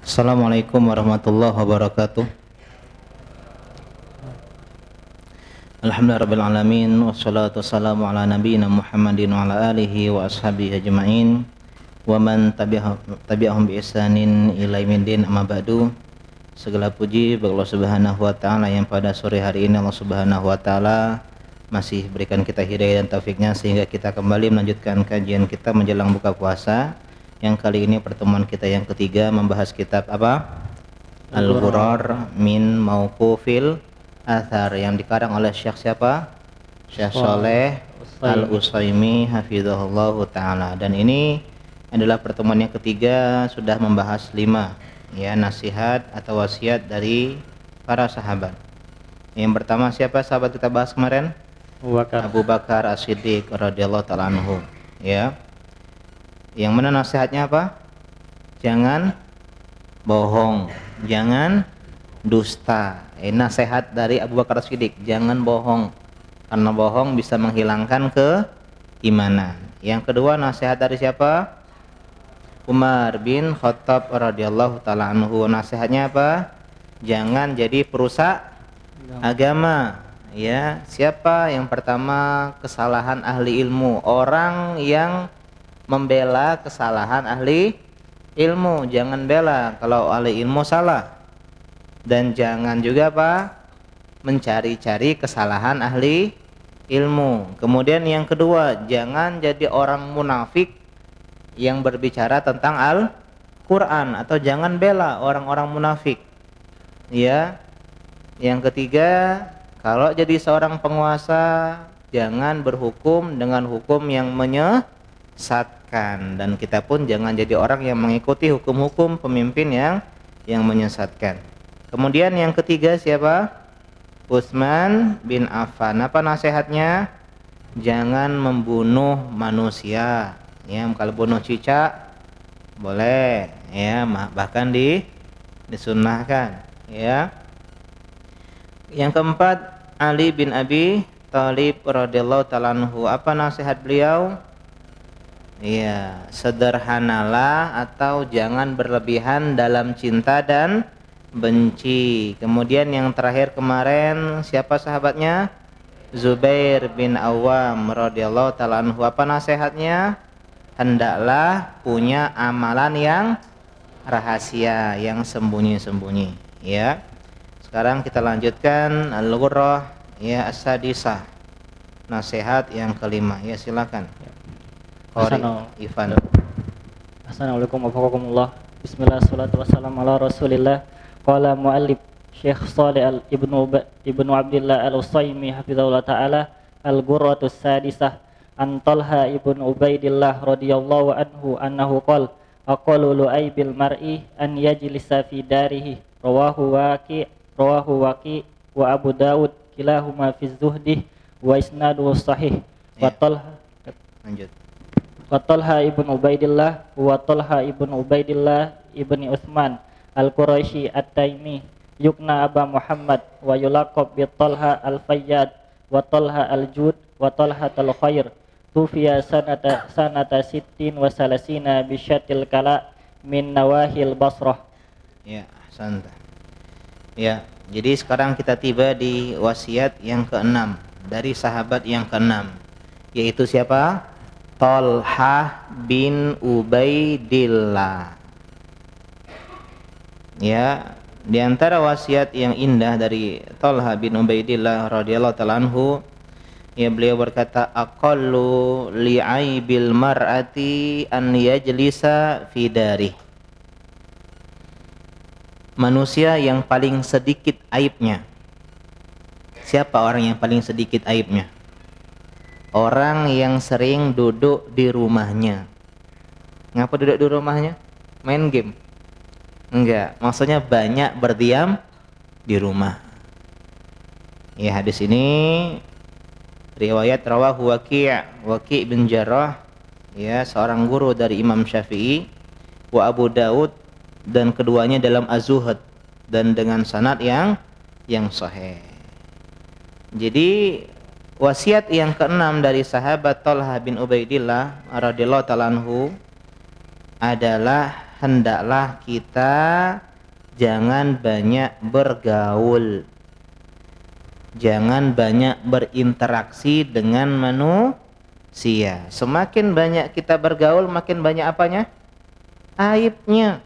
Assalamualaikum warahmatullahi wabarakatuh. Alhamdulillahirrabbilalamin. Wassalatu wassalamu ala nabiyina Muhammadin wa ala alihi wa ashabihi ajma'in wa man tabi'ahum bi ihsanin ila yaumil amma ba'du. Segala puji bagi Allah Subhanahu wa taala yang pada sore hari ini Allah Subhanahu wa taala masih berikan kita hidayah dan taufiknya sehingga kita kembali melanjutkan kajian kita menjelang buka puasa. Yang kali ini pertemuan kita yang ketiga membahas kitab apa? Al-Ghurar min Mauqufil Athar yang dikarang oleh Syekh siapa? Syekh Shaleh Al-Utsaimin hafizahullah taala. Dan ini adalah pertemuan yang ketiga, sudah membahas 5 ya nasihat atau wasiat dari para sahabat. Yang pertama siapa sahabat kita bahas kemarin? Abu Bakar As-Siddiq radhiyallahu taala anhu ya. Yang mana nasihatnya apa? Jangan bohong, jangan dusta. Nasihat dari Abu Bakar As-Siddiq, jangan bohong, karena bohong bisa menghilangkan keimanan. Yang kedua nasihat dari siapa? Umar bin Khattab radhiyallahu taala anhu. Nasihatnya apa? Jangan jadi perusak agama. Ya, siapa yang pertama kesalahan ahli ilmu? Orang yang membela kesalahan ahli ilmu, jangan bela kalau ahli ilmu salah. Dan jangan juga apa? Mencari-cari kesalahan ahli ilmu. Kemudian yang kedua, jangan jadi orang munafik yang berbicara tentang Al-Quran, atau jangan bela orang-orang munafik. Ya. Yang ketiga, kalau jadi seorang penguasa, jangan berhukum dengan hukum yang menyesatkan, dan kita pun jangan jadi orang yang mengikuti hukum-hukum pemimpin yang menyesatkan. Kemudian yang ketiga siapa? Utsman bin Affan. Apa nasihatnya? Jangan membunuh manusia. Ya, kalau bunuh cicak boleh, ya, bahkan disunnahkan, ya. Yang keempat, Ali bin Abi Thalib radhiyallahu ta'ala anhu. Apa nasihat beliau? Iya, sederhanalah atau jangan berlebihan dalam cinta dan benci. Kemudian yang terakhir kemarin siapa sahabatnya? Zubair bin Awam radhiyallahu ta'ala anhu. Apa nasihatnya? Hendaklah punya amalan yang rahasia, yang sembunyi-sembunyi, ya. Sekarang kita lanjutkan Al-Ghurrah ya as-sadisah. Nasihat yang kelima. Ya, silakan. Qori Ivan. Assalamualaikum warahmatullahi wabarakatuh. Bismillah, salatu wassalamu ala Rasulillah. Qala muallif Syekh Shalih Ibnu Abdillah Al-Utsaimin hafizahullah taala, Al-Ghurratus sadisah an Talha ibnu Ubaidillah radhiyallahu anhu annahu qala aqallu lu'aybil mar'i an yajlisa fi darihi. Rawahu Waqi wa Abu Daud kilahuma fi zuhdi wa isnaduhu sahih. Wa Talha lanjut. Wa Talha ibnu Ubaidillah ibni Utsman Al-Quraisy At-Taimi yukna Aba Muhammad wa yulaqab bi Talha Al-Fayyad wa Talha Al-Jud wa Talha Al-Khair tufiya sanata sittin wa salasina bisyatil kala min nawahil Basrah. Ya, santai. Ya, jadi sekarang kita tiba di wasiat yang ke-6 dari sahabat yang ke-6, yaitu siapa? Talha bin Ubaidillah. Ya, di antara wasiat yang indah dari Talha bin Ubaidillah radhiyallahu ta'ala anhu, ya, beliau berkata, aqallu li'aibil mar'ati an yajlisa fi darih. Manusia yang paling sedikit aibnya. Siapa orang yang paling sedikit aibnya? Orang yang sering duduk di rumahnya. Ngapa duduk di rumahnya? Main game? Enggak, maksudnya banyak berdiam di rumah. Ya, hadis ini riwayat rawahu Waqi' bin Jarrah, ya, seorang guru dari Imam Syafi'i, wa Abu Daud, dan keduanya dalam Az-Zuhd dan dengan sanad yang sahih. Jadi wasiat yang ke-6 dari sahabat Talha bin Ubaidillah radhiyallahu ta'ala anhu adalah hendaklah kita jangan banyak bergaul, jangan banyak berinteraksi dengan manusia. Semakin banyak kita bergaul, makin banyak apanya? Aibnya.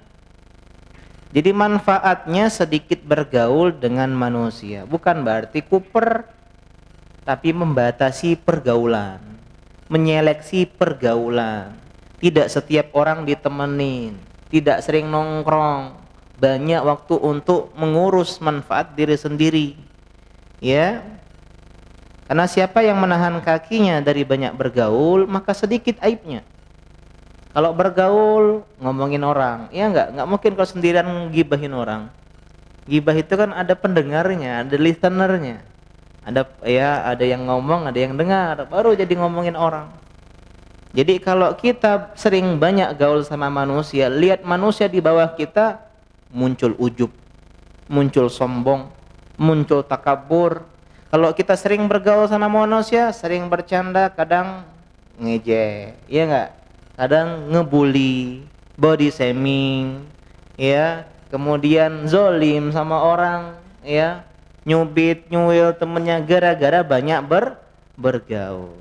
Jadi manfaatnya sedikit bergaul dengan manusia, bukan berarti kuper, tapi membatasi pergaulan, menyeleksi pergaulan. Tidak setiap orang ditemenin, tidak sering nongkrong, banyak waktu untuk mengurus manfaat diri sendiri. Ya, karena siapa yang menahan kakinya dari banyak bergaul, maka sedikit aibnya. Kalau bergaul ngomongin orang, ya nggak mungkin kalau sendirian gibahin orang. Gibah itu kan ada pendengarnya, ada listenernya, ada yang ngomong, ada yang dengar, baru jadi ngomongin orang. Jadi kalau kita sering banyak gaul sama manusia, lihat manusia di bawah kita, muncul ujub, muncul sombong, muncul takabur. Kalau kita sering bergaul sama manusia, sering bercanda, kadang ngejek, ya nggak? Kadang ngebully, body shaming, ya, kemudian zolim sama orang, ya, nyubit, nyuil temennya gara-gara banyak bergaul.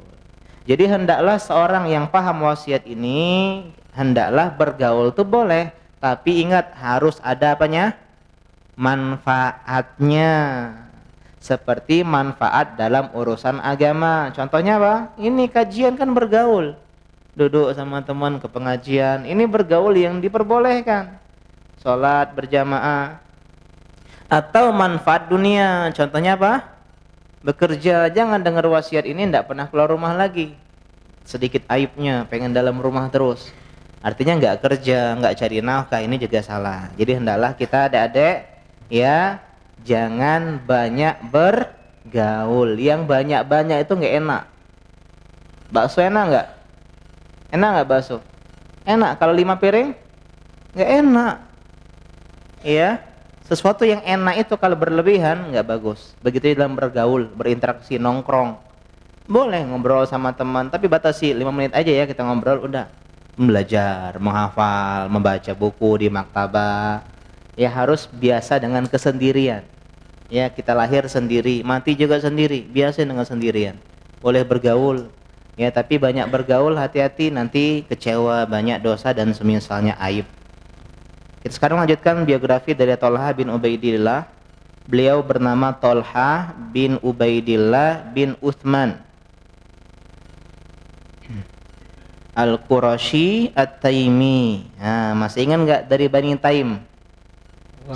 Jadi hendaklah seorang yang paham wasiat ini, hendaklah bergaul itu boleh, tapi ingat harus ada apanya? Manfaatnya. Seperti manfaat dalam urusan agama. Contohnya apa? Ini kajian kan bergaul. Duduk sama teman ke pengajian, ini bergaul yang diperbolehkan. Sholat berjamaah. Atau manfaat dunia, contohnya apa? Bekerja, jangan dengar wasiat ini tidak pernah keluar rumah lagi. Sedikit aibnya, pengen dalam rumah terus. Artinya nggak kerja, nggak cari nafkah, ini juga salah. Jadi hendaklah kita adik-adik, ya, jangan banyak bergaul. Yang banyak-banyak itu nggak enak. Bakso enak nggak? Enak nggak bakso? Enak. Kalau 5 piring nggak enak. Iya, sesuatu yang enak itu kalau berlebihan nggak bagus. Begitu dalam bergaul, berinteraksi, nongkrong, boleh ngobrol sama teman, tapi batasi 5 menit aja ya kita ngobrol, udah. Belajar, menghafal, membaca buku di maktabah. Ya harus biasa dengan kesendirian. Ya, kita lahir sendiri, mati juga sendiri, biasa dengan sendirian. Boleh bergaul. Ya, tapi banyak bergaul, hati-hati nanti kecewa, banyak dosa dan semisalnya aib. Kita sekarang lanjutkan biografi dari Thalha bin Ubaidillah. Beliau bernama Thalha bin Ubaidillah bin Uthman Al-Qurashi At-Taimi. Nah, masih ingat nggak dari Bani Taim?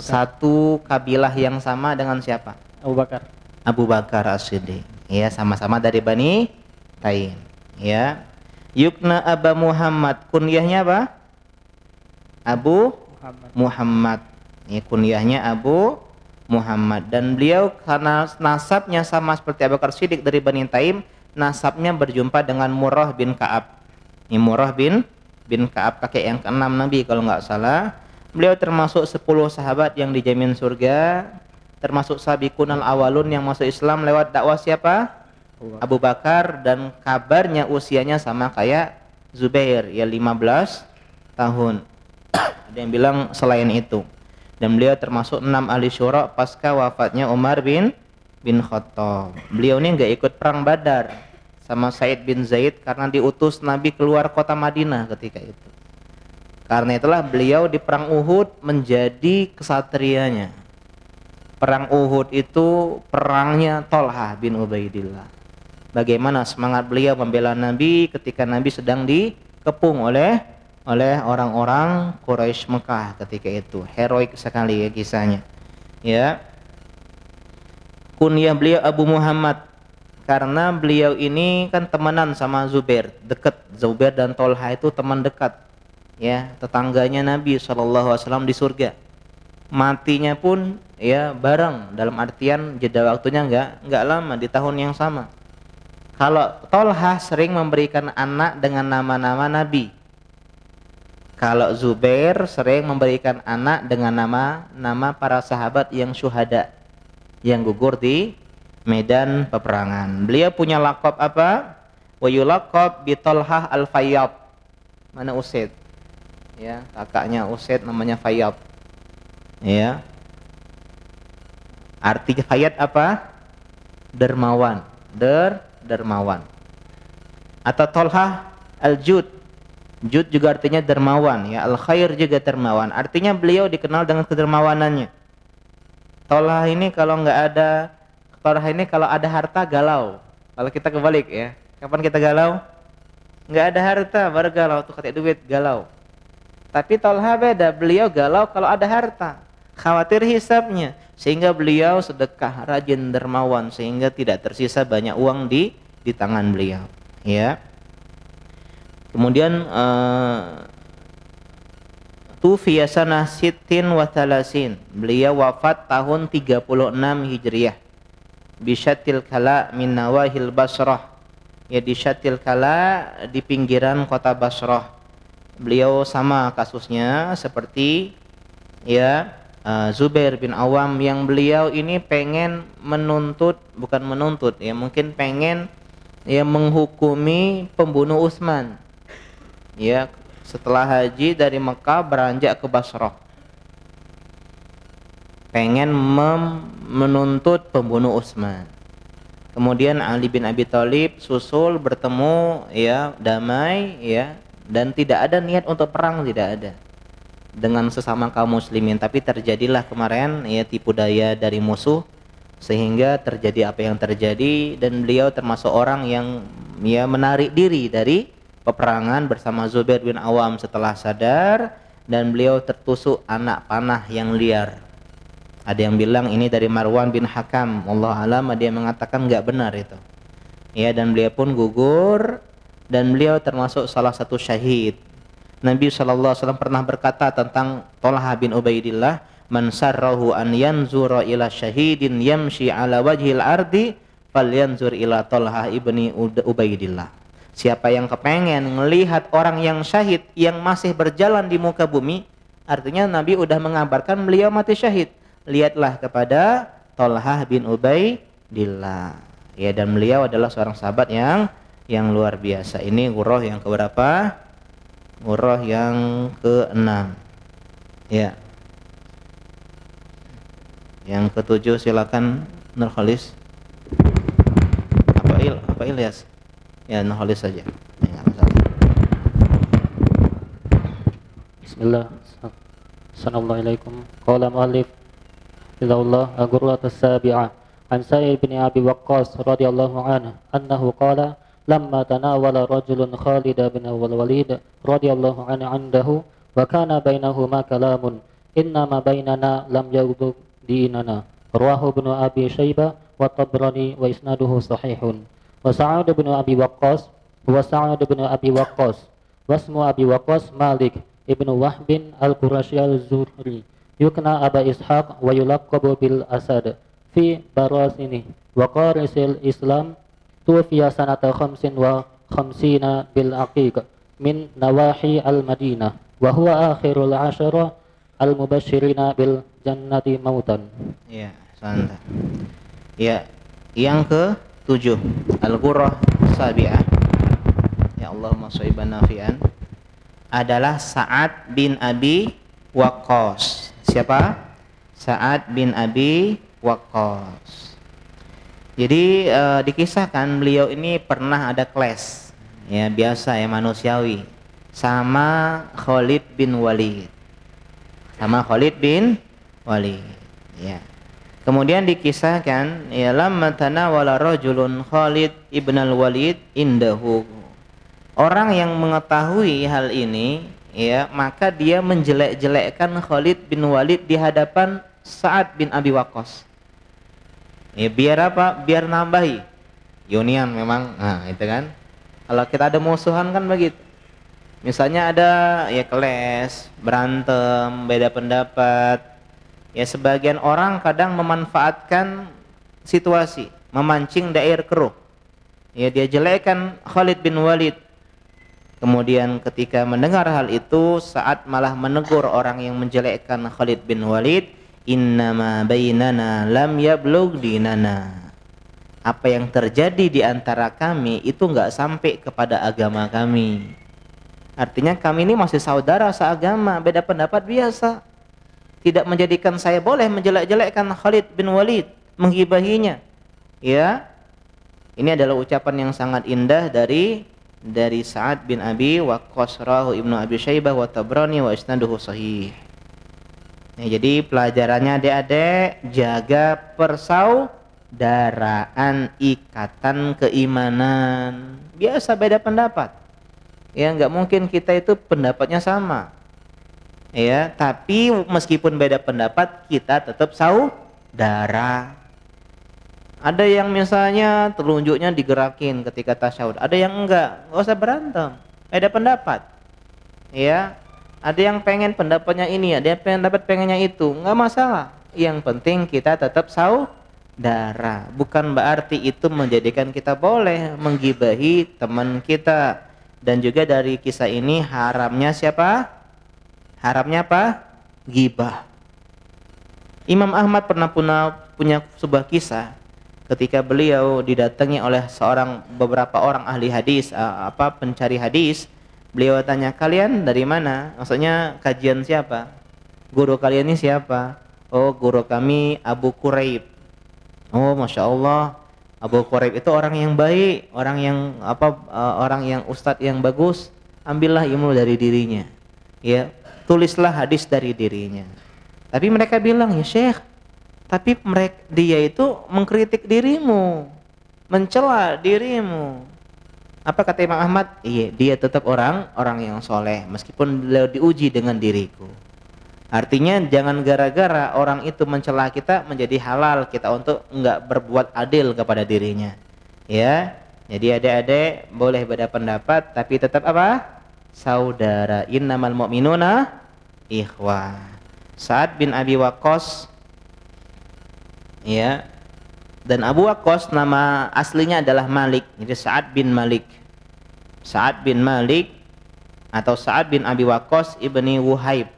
Satu kabilah yang sama dengan siapa? Abu Bakar. Abu Bakar As-Siddiq. Ya, sama-sama dari Bani Taim. Ya, yukna Aba Muhammad, kunyahnya apa? Abu Muhammad. Ya, kunyahnya Abu Muhammad. Dan beliau karena nasabnya sama seperti Abu Bakar Siddiq dari Bani Taim, nasabnya berjumpa dengan Murrah bin Ka'ab. Ini Murrah bin Ka'ab, kakek yang ke-6 Nabi kalau nggak salah. Beliau termasuk 10 sahabat yang dijamin surga, termasuk sabiqunal awalun yang masuk Islam lewat dakwah siapa? Abu Bakar, dan kabarnya usianya sama kayak Zubair, ya 15 tahun. Ada yang bilang selain itu. Dan beliau termasuk 6 ahli syura pasca wafatnya Umar bin Khattab. Beliau ini nggak ikut perang Badar sama Said bin Zaid karena diutus Nabi keluar kota Madinah ketika itu. Karena itulah beliau di perang Uhud menjadi kesatrianya. Perang Uhud itu perangnya Thalha bin Ubaidillah. Bagaimana semangat beliau membela Nabi ketika Nabi sedang dikepung oleh orang-orang Quraisy Mekah ketika itu. Heroik sekali ya kisahnya. Ya. Kunyah beliau Abu Muhammad karena beliau ini kan temenan sama Zubair, dekat. Zubair dan Thalha itu teman dekat. Ya, tetangganya Nabi SAW di surga. Matinya pun ya bareng, dalam artian jeda waktunya enggak lama, di tahun yang sama. Kalau Thalha sering memberikan anak dengan nama-nama Nabi. Kalau Zubair sering memberikan anak dengan nama-nama para sahabat yang syuhada, yang gugur di medan peperangan. Beliau punya laqab apa? Wa yulaqab bi Thalhah al-Fayyad. Mana Usaid? Ya, kakaknya Usaid namanya Fayyad. Ya. Arti Fayyad apa? Dermawan. Dermawan. Atau Tolhah Al-Jud. Jud juga artinya dermawan, ya. Al-Khair juga dermawan. Artinya beliau dikenal dengan kedermawanannya. Tolhah ini kalau ada harta galau. Kalau kita kebalik, ya. Kapan kita galau? Nggak ada harta baru galau, tuh kata duit galau. Tapi Tolhah beda, beliau galau kalau ada harta, khawatir hisabnya, sehingga beliau sedekah, rajin, dermawan, sehingga tidak tersisa banyak uang di tangan beliau, ya. Kemudian tufiya sanah sittin wa thalasin, beliau wafat tahun 36 Hijriah bi Syatil Kala min nawahil Basrah, ya, di Syatil Kala di pinggiran kota Basrah. Beliau sama kasusnya seperti, ya, Zubair bin Awam, yang beliau ini pengen bukan menuntut, ya, mungkin pengen, ya, menghukumi pembunuh Utsman. Ya, setelah haji dari Mekah beranjak ke Basrah, pengen menuntut pembunuh Utsman. Kemudian Ali bin Abi Thalib susul, bertemu, ya, damai, ya, dan tidak ada niat untuk perang, tidak ada dengan sesama kaum muslimin, tapi terjadilah kemarin, ya, tipu daya dari musuh sehingga terjadi apa yang terjadi, dan beliau termasuk orang yang, ya, menarik diri dari peperangan bersama Zubair bin Awam setelah sadar, dan beliau tertusuk anak panah yang liar. Ada yang bilang ini dari Marwan bin Hakam, wallahu alam, ada yang mengatakan enggak benar itu. Ya, dan beliau pun gugur, dan beliau termasuk salah satu syahid. Nabi SAW pernah berkata tentang Tolhah bin Ubaidillah, man sarrahu an yanzura ila syahidin yamshi ala wajhil ardi falyanzur ila Tolhah ibni Ubaidillah. Siapa yang kepengen melihat orang yang syahid yang masih berjalan di muka bumi, artinya Nabi udah mengabarkan beliau mati syahid, lihatlah kepada Tolhah bin Ubaidillah. Ya, dan beliau adalah seorang sahabat yang luar biasa. Ini ghurrah yang keberapa? Ghurrah yang ke-6. Ya. Yang ke-7 silakan Nur Khalis. Apa Ilyas? Ya, Nur Khalis saja. Enggak masalah. Bismillah. Assalamualaikum. Qala mu'allif Illallah al-ghurratu as-sabi'ah an Sa'id bin Abi Waqqas radhiyallahu anhu annahu qala lamma tanawala rajulun Khalid bin Walid radhiyallahu anhu andahu wa kana bainahuma kalamun inna ma bainana lam yaghdub dinana rawahu ibnu Abi Syaibah wa Tabrani wa isnaduhu sahihun. Wa Sa'ad bin Abi Waqqas wasmu Abi Waqqas Malik ibnu Wahb al-Qurashi al-Zuhri yukna Aba Ishaq wa yulaqabu bil Asad fi barasini wa qarisil Islam tufiya sanata 55 bil Aqiq min nawahi al-Madinah wa huwa akhirul 'ashara al-mubashshirina bil jannati mautan. Ya, santai. Ya, yang ke-7 al-ghurrah sabi'ah, ya Allahumma shayban nafi'an, adalah Sa'ad bin Abi Waqqas. Siapa? Sa'ad bin Abi Waqqas. Jadi dikisahkan beliau ini pernah ada clash, ya, biasa, ya, manusiawi, sama Khalid bin Walid. Ya. Kemudian dikisahkan, ya, lamma tanawala rajulun Khalid ibn al-Walid indahu. Orang yang mengetahui hal ini, ya, maka dia menjelek-jelekkan Khalid bin Walid di hadapan Sa'ad bin Abi Waqqas. Ya, biar apa? Biar nambahi union memang. Nah, itu kan. Kalau kita ada musuhan kan begitu. Misalnya ada, ya, clash, berantem, beda pendapat. Ya, sebagian orang kadang memanfaatkan situasi, memancing daer keruh. Ya, dia jelekkan Khalid bin Walid. Kemudian ketika mendengar hal itu, Sa'ad malah menegur orang yang menjelekkan Khalid bin Walid, innama bainana lam yablugh dinana. Apa yang terjadi di antara kami itu enggak sampai kepada agama kami. Artinya kami ini masih saudara seagama, beda pendapat biasa. Tidak menjadikan saya boleh menjelek-jelekkan Khalid bin Walid, menggibahinya. Ya. Ini adalah ucapan yang sangat indah dari Sa'ad bin Abi Waqqas, rawahu Ibnu Abi Syaibah wa Tabrani wa isnaduhu shahih. Nah, jadi pelajarannya adik-adik, jaga persaudaraan, ikatan keimanan. Biasa beda pendapat. Ya, nggak mungkin kita itu pendapatnya sama. Ya, tapi meskipun beda pendapat, kita tetap saudara. Ada yang misalnya telunjuknya digerakin ketika tasyahud, ada yang enggak usah berantem, beda pendapat. Ya, ada yang pengen pendapatnya ini, ada yang pengennya itu, enggak masalah. Yang penting kita tetap saudara. Bukan berarti itu menjadikan kita boleh menggibahi teman kita. Dan juga dari kisah ini haramnya siapa? Haramnya apa? Ghibah. Imam Ahmad pernah punya sebuah kisah ketika beliau didatangi oleh beberapa orang ahli hadis, pencari hadis. Beliau tanya, kalian dari mana? Maksudnya kajian siapa? Guru kalian ini siapa? Oh, guru kami Abu Quraib. Oh, Masya Allah, Abu Quraib itu orang yang baik, orang yang ustadz yang bagus. Ambillah ilmu dari dirinya. Ya, tulislah hadis dari dirinya. Tapi mereka bilang, ya Syekh, tapi dia itu mengkritik dirimu, mencela dirimu. Apa kata Imam Ahmad? Iya, dia tetap orang yang soleh, meskipun beliau diuji dengan diriku. Artinya jangan gara-gara orang itu mencela kita menjadi halal kita untuk enggak berbuat adil kepada dirinya. Ya, jadi adik-adik boleh beda pendapat, tapi tetap apa? Saudara. Innamal mu'minuna ikhwah. Sa'ad bin Abi Waqqas, ya, dan Abu Waqqas nama aslinya adalah Malik. Jadi Sa'ad bin Malik. Sa'ad bin Malik atau Sa'ad bin Abi Waqqas ibni Wuhaib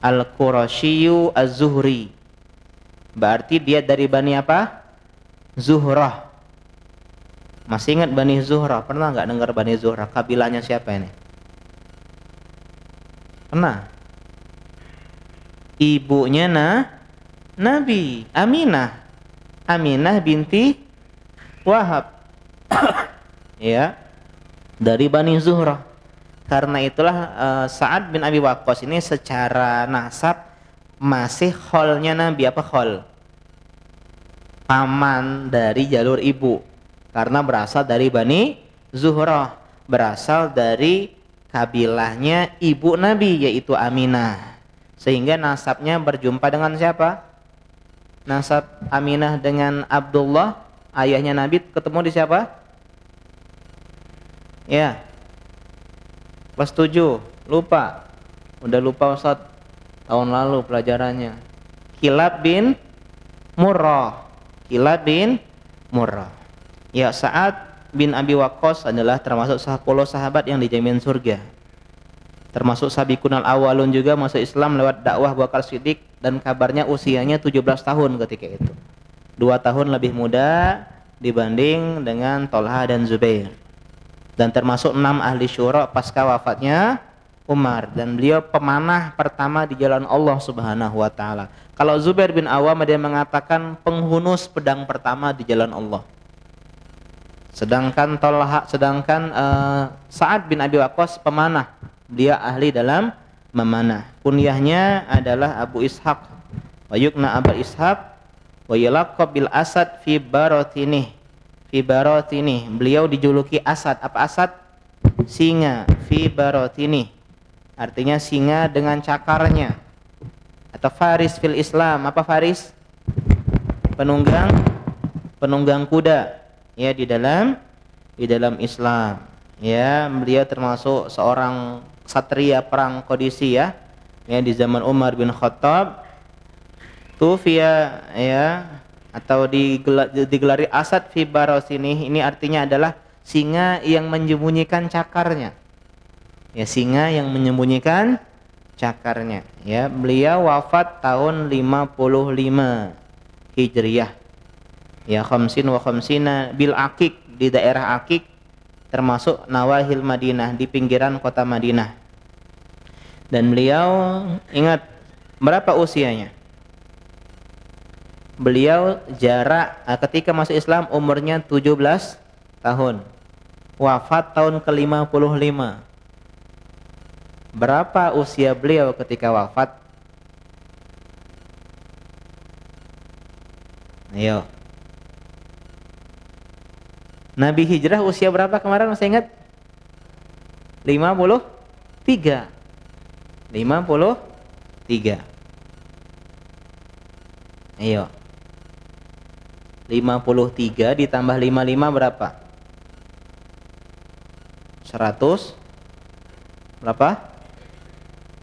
Al-Qurashiyu Az-Zuhri. Berarti dia dari Bani apa? Zuhrah. Masih ingat Bani Zuhrah? Pernah nggak dengar Bani Zuhrah? Kabilahnya siapa ini? Pernah? Ibunya Nabi Aminah. Aminah binti Wahab. Ya, dari Bani Zuhrah. Karena itulah Sa'ad bin Abi Waqqas ini secara nasab masih kholnya Nabi. Apa khol? Paman dari jalur ibu. Karena berasal dari Bani Zuhrah, berasal dari kabilahnya ibu Nabi, yaitu Aminah. Sehingga nasabnya berjumpa dengan siapa? Nasab Aminah dengan Abdullah, ayahnya Nabi, ketemu di siapa? Ya, kelas 7, lupa. Udah lupa Ustaz, tahun lalu pelajarannya. Kilab bin Murrah. Kilab bin Murrah. Ya, Sa'ad bin Abi Waqqas adalah termasuk 10 sahabat yang dijamin surga. Termasuk sabiqunal awalun juga masuk Islam lewat dakwah Abu Bakar Siddiq, dan kabarnya usianya 17 tahun ketika itu. 2 tahun lebih muda dibanding dengan Tolha dan Zubair. Dan termasuk 6 ahli syura pasca wafatnya Umar, dan beliau pemanah pertama di jalan Allah Subhanahu wa taala. Kalau Zubair bin Awam dia mengatakan penghunus pedang pertama di jalan Allah. Sedangkan Sa'ad bin Abi Waqqas pemanah. Dia ahli dalam memanah. Kunyahnya adalah Abu Ishaq. Wa yukna Abu Ishaq wa yalaqab bil Asad fi baratinih. Fi baratinih. Beliau dijuluki Asad. Apa Asad? Singa. Fi baratinih. Artinya singa dengan cakarnya. Atau faris fil Islam. Apa faris? Penunggang kuda. Ya, di dalam Islam. Ya, beliau termasuk seorang satria perang Qadisy ya di zaman Umar bin Khattab. Tufiya ya, atau digelari Asad fi barasini. Ini artinya adalah singa yang menyembunyikan cakarnya. Ya, singa yang menyembunyikan cakarnya. Ya, beliau wafat tahun 55 Hijriyah. Ya, khamsin wa khamsina bil Aqiq, di daerah Aqiq. termasuk nawahil Madinah, di pinggiran kota Madinah. Dan beliau, ingat berapa usianya? Beliau jarak ketika masuk Islam umurnya 17 tahun. Wafat tahun ke-55. Berapa usia beliau ketika wafat? Ayo. Nabi hijrah usia berapa kemarin, masih ingat? 53. 53. Ayo. 53 ditambah 55 berapa? 100 berapa?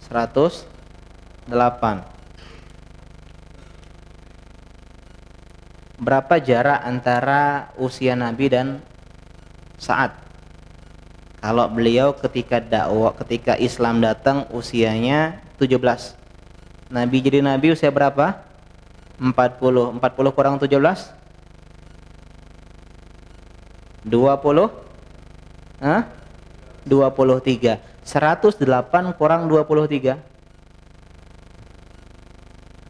108. Berapa jarak antara usia Nabi dan Sa'ad? Kalau beliau ketika dakwah, ketika Islam datang usianya 17. Nabi jadi nabi usia berapa? 40. 40 kurang 17? 20? Hah? 23. 108 kurang 23.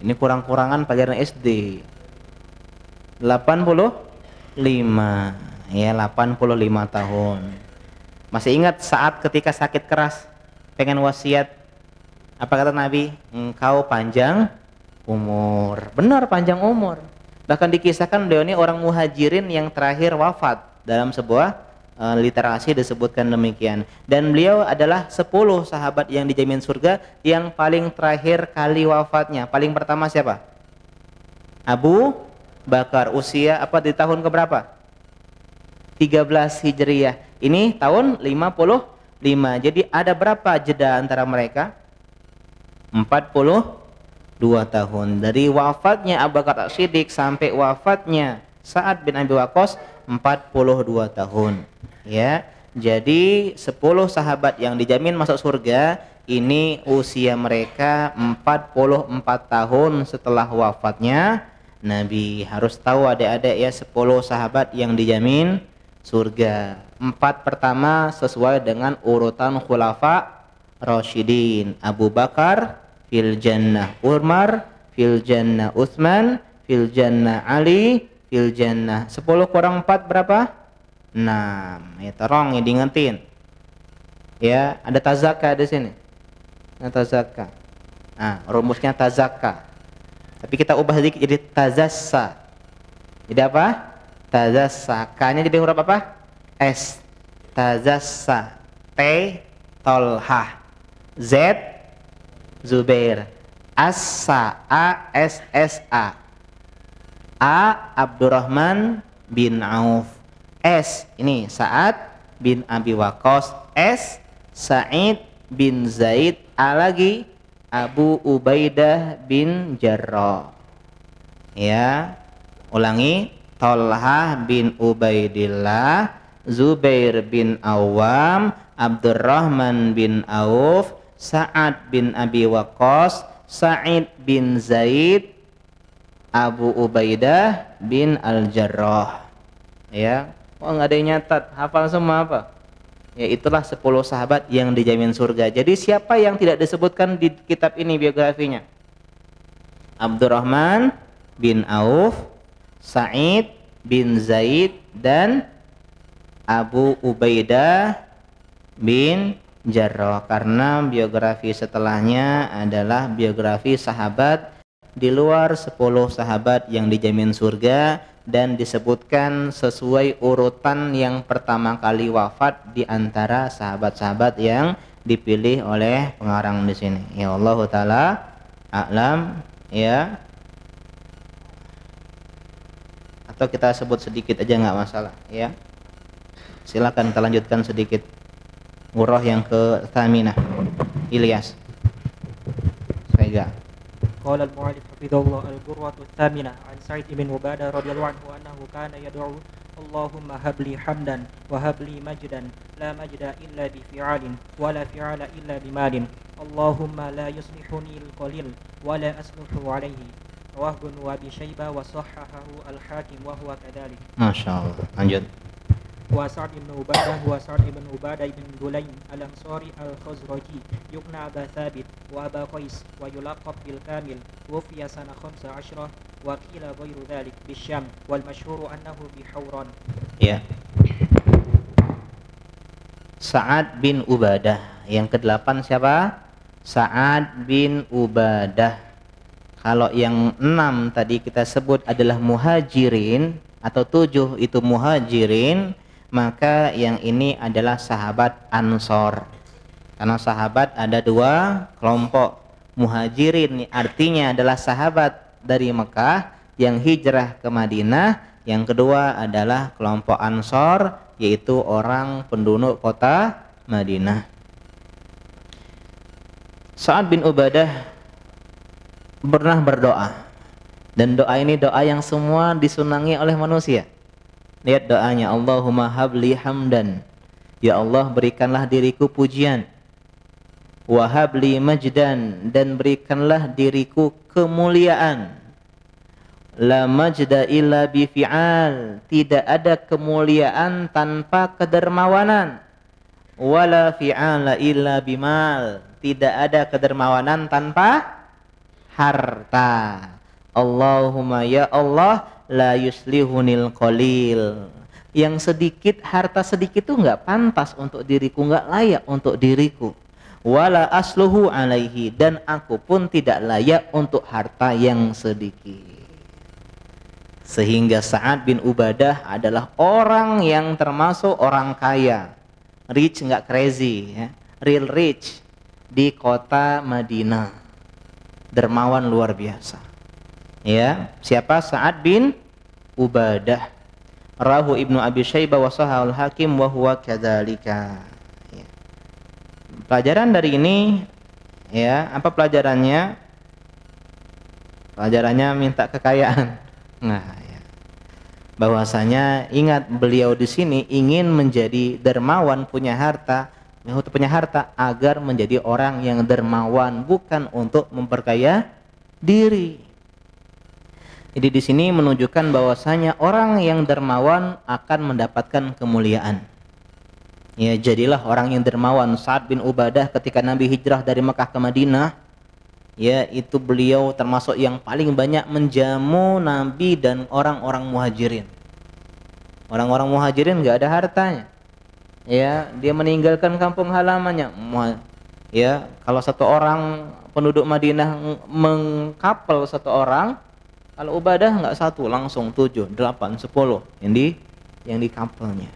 Ini kurang-kurangan pelajaran SD. 85. Ya, 85 tahun. Masih ingat saat ketika sakit keras pengen wasiat, apa kata Nabi? Engkau panjang umur. Benar, panjang umur. Bahkan dikisahkan beliau ini orang muhajirin yang terakhir wafat. Dalam sebuah literasi disebutkan demikian. Dan beliau adalah 10 sahabat yang dijamin surga yang paling terakhir kali wafatnya. Paling pertama siapa? Abu Bakar. Usia apa di tahun keberapa? 13 Hijriah. Ini tahun 55. Jadi ada berapa jeda antara mereka? 42 tahun. Dari wafatnya Abu Bakar As-Siddiq sampai wafatnya Sa'ad bin Abi Waqqas 42 tahun. Ya. Jadi 10 sahabat yang dijamin masuk surga, ini usia mereka 44 tahun setelah wafatnya Nabi. Harus tahu adik-adik ya, 10 sahabat yang dijamin surga. 4 pertama sesuai dengan urutan khulafa Rasyidin. Abu Bakar fil jannah, Umar fil jannah, Utsman fil jannah, Ali fil jannah. 10 kurang 4 berapa? 6. Ya, tolong ya diingetin. Ya, ada tazakka di sini. Nah, tazakka. Nah, rumusnya tazakka. Tapi kita ubah sedikit jadi tazassa. Jadi apa? Tazassa. K-nya jadi huruf apa? S. Tazassa. T Tolhah. Z Zubair. Assa. A S S A. A Abdurrahman bin Auf. S ini Sa'ad bin Abi Waqqas. S Sa'id bin Zaid. A lagi Abu Ubaidah bin Jarrah. Ya, ulangi. Tolhah bin Ubaidillah, Zubair bin Awam, Abdurrahman bin Auf, Sa'ad bin Abi Waqqas, Sa'id bin Zaid, Abu Ubaidah bin Al-Jarrah. Ya, nggak ada yang nyatat, hafal semua apa? Ya, itulah 10 sahabat yang dijamin surga. Jadi siapa yang tidak disebutkan di kitab ini biografinya? Abdurrahman bin Auf, Sa'id bin Zaid, dan Abu Ubaidah bin Jarrah. Karena biografi setelahnya adalah biografi sahabat di luar 10 sahabat yang dijamin surga, dan disebutkan sesuai urutan yang pertama kali wafat di antara sahabat-sahabat yang dipilih oleh pengarang di sini. Ya Allah taala a'lam. Ya, atau kita sebut sedikit aja nggak masalah. Ya, silakan kita lanjutkan sedikit. Urah yang ke-8. Ilyas. Saya. قال المؤلف حفظه الله الغرة الثامنة عن سعيد بن عبادة رضي الله عنه أنه كان يدعو اللهم هب لي حمدا وهب لي مجدا لا مجد إلا بفعال ولا فعال إلا بمال اللهم لا يصلحني القليل ولا أصلح عليه رواه ابن أبي شيبة وصححه الحاكم وهو كذلك. Masya Allah. Lanjut. وسعد بن عبادة وسعد بن عبادة بن دليم الأنصاري الخزرجي يكنى أبا ثابت وأبا قيس ويلقب بالكامل توفي سنة 15 وقيل غير ذلك بالشام والمشهور أنه بحوران. Ya. Sa'ad bin Ubadah. Yang ke-8 siapa? Sa'ad bin Ubadah. Kalau yang 6 tadi kita sebut adalah muhajirin atau 7 itu muhajirin, maka yang ini adalah sahabat Ansor. Karena sahabat ada 2 kelompok. Muhajirin artinya adalah sahabat dari Mekah yang hijrah ke Madinah. Yang kedua adalah kelompok Ansor, yaitu orang penduduk kota Madinah. Sa'ad bin Ubadah pernah berdoa, dan doa ini doa yang semua disunangi oleh manusia. Lihat doanya, Allahumma habli hamdan, ya Allah berikanlah diriku pujian, wa habli majdan, dan berikanlah diriku kemuliaan. La majda illa bifi'al, tidak ada kemuliaan tanpa kedermawanan. Wala fi'ala illa bimal, tidak ada kedermawanan tanpa harta. Allahumma ya Allah, la yuslihunil qalil, yang sedikit, harta sedikit itu enggak pantas untuk diriku, enggak layak untuk diriku. Wala asluhu alaihi, dan aku pun tidak layak untuk harta yang sedikit. Sehingga Sa'ad bin Ubadah adalah orang yang termasuk orang kaya, rich enggak crazy ya, real rich di kota Madinah, dermawan luar biasa. Ya, siapa? Sa'ad bin Ubadah. Rahu Ibnu Abi Syaibah wa Sahihul Hakim wa huwa kadzalika. Ya. Pelajaran dari ini ya, apa pelajarannya? Pelajarannya minta kekayaan. Nah, ya. Bahwasanya ingat beliau di sini ingin menjadi dermawan, punya harta agar menjadi orang yang dermawan, bukan untuk memperkaya diri. Jadi di sini menunjukkan bahwasanya orang yang dermawan akan mendapatkan kemuliaan. Ya, jadilah orang yang dermawan. Sa'ad bin Ubadah ketika Nabi hijrah dari Mekah ke Madinah, ya, itu beliau termasuk yang paling banyak menjamu Nabi dan orang-orang muhajirin. Orang-orang muhajirin enggak ada hartanya. Ya, dia meninggalkan kampung halamannya. Ya, kalau satu orang penduduk Madinah mengkapel satu orang, kalau Ubadah enggak satu, langsung 7, 8, 10 yang di kapelnya.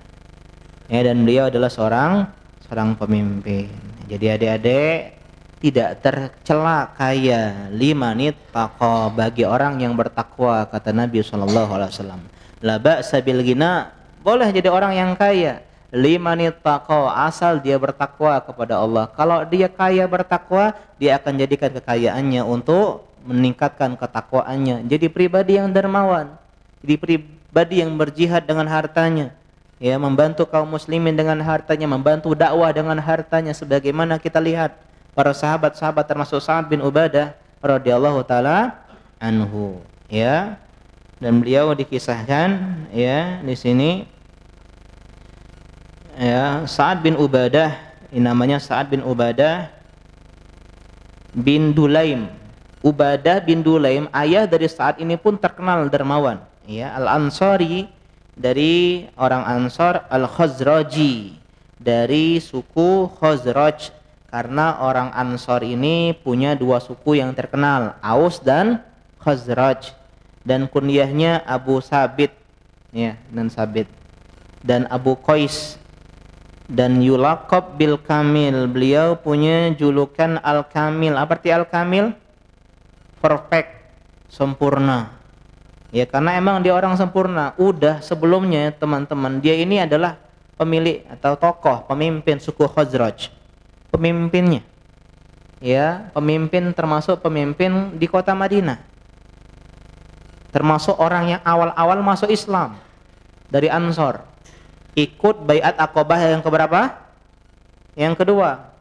Ya, dan beliau adalah seorang pemimpin. Jadi adik-adik, tidak tercela kaya, limanit taqa, bagi orang yang bertakwa, kata Nabi SAW. La ba'sa bil ghina, boleh jadi orang yang kaya, limanit taqa, asal dia bertakwa kepada Allah. Kalau dia kaya bertakwa, dia akan jadikan kekayaannya untuk meningkatkan ketakwaannya, jadi pribadi yang dermawan, jadi pribadi yang berjihad dengan hartanya, ya, membantu kaum muslimin dengan hartanya, membantu dakwah dengan hartanya, sebagaimana kita lihat para sahabat-sahabat termasuk Sa'ad bin Ubadah radhiyallahu taala anhu, ya. Dan beliau dikisahkan ya di sini, ya, Sa'ad bin Ubadah, ini namanya Sa'ad bin Ubadah bin Dulaim. Ubadah bin Dulaim, ayah dari Sa'ad ini pun terkenal dermawan, ya, Al-Ansari, dari orang Ansor, Al-Khazraji, dari suku Khazraj, karena orang Ansor ini punya 2 suku yang terkenal, Aus dan Khazraj, dan kunyahnya Abu Sabit, ya, dan Sabit, dan Abu Qais, dan yulaqab bil Kamil, beliau punya julukan Al-Kamil. Apa arti Al-Kamil? Perfect, sempurna. Ya, karena emang dia orang sempurna. Udah sebelumnya teman-teman, dia ini adalah pemilik atau tokoh, pemimpin suku Khazraj. Pemimpinnya, ya, pemimpin, termasuk pemimpin di kota Madinah, termasuk orang yang awal-awal masuk Islam dari Ansor, ikut Baiat Aqabah yang keberapa? Yang kedua.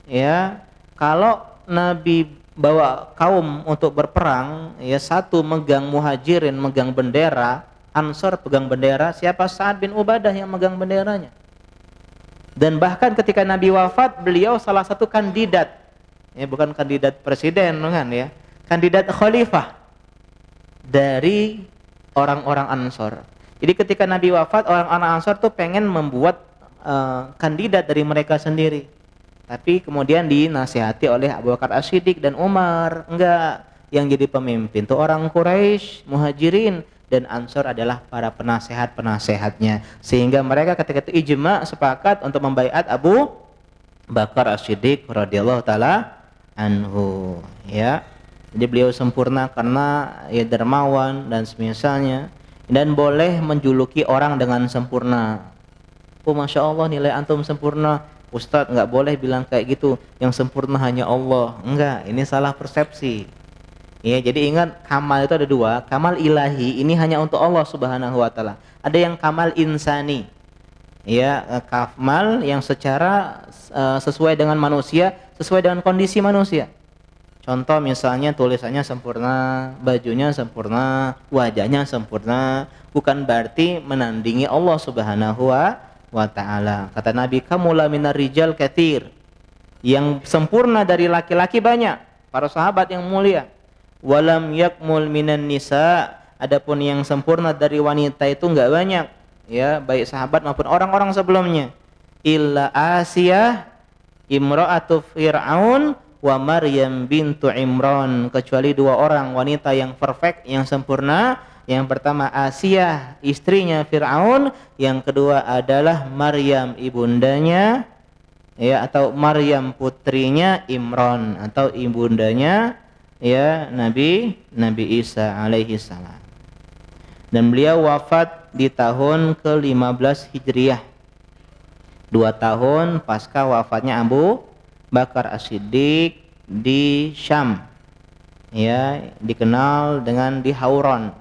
Ya, kalau Nabi bawa kaum untuk berperang, ya, satu megang muhajirin, megang bendera, Ansor pegang bendera, siapa? Sa'ad bin Ubadah yang megang benderanya. Dan bahkan ketika Nabi wafat, beliau salah satu kandidat, ya bukan kandidat presiden kan ya, kandidat khalifah dari orang-orang Ansor. Jadi ketika Nabi wafat, orang-orang Ansor tuh pengen membuat kandidat dari mereka sendiri. Tapi kemudian dinasihati oleh Abu Bakar As-Siddiq dan Umar, enggak, yang jadi pemimpin tuh orang Quraisy, Muhajirin, dan Ansor adalah para penasehat-penasehatnya. Sehingga mereka ketika itu ijma sepakat untuk membaiat Abu Bakar As-Siddiq radhiyallahu taala anhu, ya. Jadi beliau sempurna karena ya dermawan dan semisalnya, dan boleh menjuluki orang dengan sempurna. Oh Masya Allah nilai antum sempurna. Ustadz nggak boleh bilang kayak gitu, yang sempurna hanya Allah. Enggak, ini salah persepsi. Ya, jadi ingat kamal itu ada dua, kamal ilahi ini hanya untuk Allah Subhanahu wa taala. Ada yang kamal insani. Ya, kamal yang secara sesuai dengan manusia, sesuai dengan kondisi manusia. Contoh misalnya tulisannya sempurna, bajunya sempurna, wajahnya sempurna, bukan berarti menandingi Allah Subhanahu wa ta'ala. Kata Nabi, kamula minar rijal katsir. Yang sempurna dari laki-laki banyak, para sahabat yang mulia. Walam yakmul minan nisa, adapun yang sempurna dari wanita itu enggak banyak, ya, baik sahabat maupun orang-orang sebelumnya. Illa Asiyah imra'atu Fir'aun wa Maryam bintu Imran, kecuali dua orang wanita yang perfect, yang sempurna. Yang pertama Asiyah, istrinya Fir'aun, yang kedua adalah Maryam ibundanya, ya, atau Maryam putrinya Imran, atau ibundanya ya Nabi Isa alaihi salam. Dan beliau wafat di tahun ke-15 Hijriah, 2 tahun pasca wafatnya Abu Bakar As-Siddiq di Syam, ya, dikenal dengan di Hauran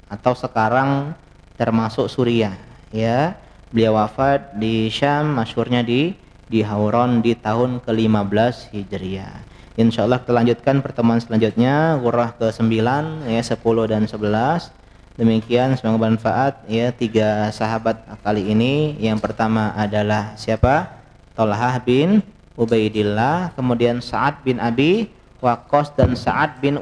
atau sekarang termasuk Suriah, ya. Beliau wafat di Syam, masyhurnya di Hauran di tahun ke-15 Hijriah. Insyaallah kita lanjutkan pertemuan selanjutnya, ghurrah ke-9, ya, 10 dan 11. Demikian, semoga bermanfaat, ya. 3 sahabat kali ini. Yang pertama adalah siapa? Thalhah bin Ubaidillah, kemudian Sa'ad bin Abi Waqqas dan Sa'ad bin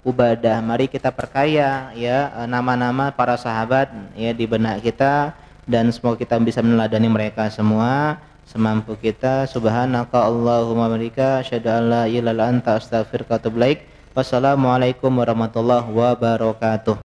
Ubadah. Mari kita perkaya, ya, nama-nama para sahabat, ya, di benak kita, dan semoga kita bisa meneladani mereka semua semampu kita. Subhanaka Allahumma bihamdika asyhadu an la ilaha illa anta astaghfiruka wa atubu ilaik. Wassalamualaikum warahmatullahi wabarakatuh.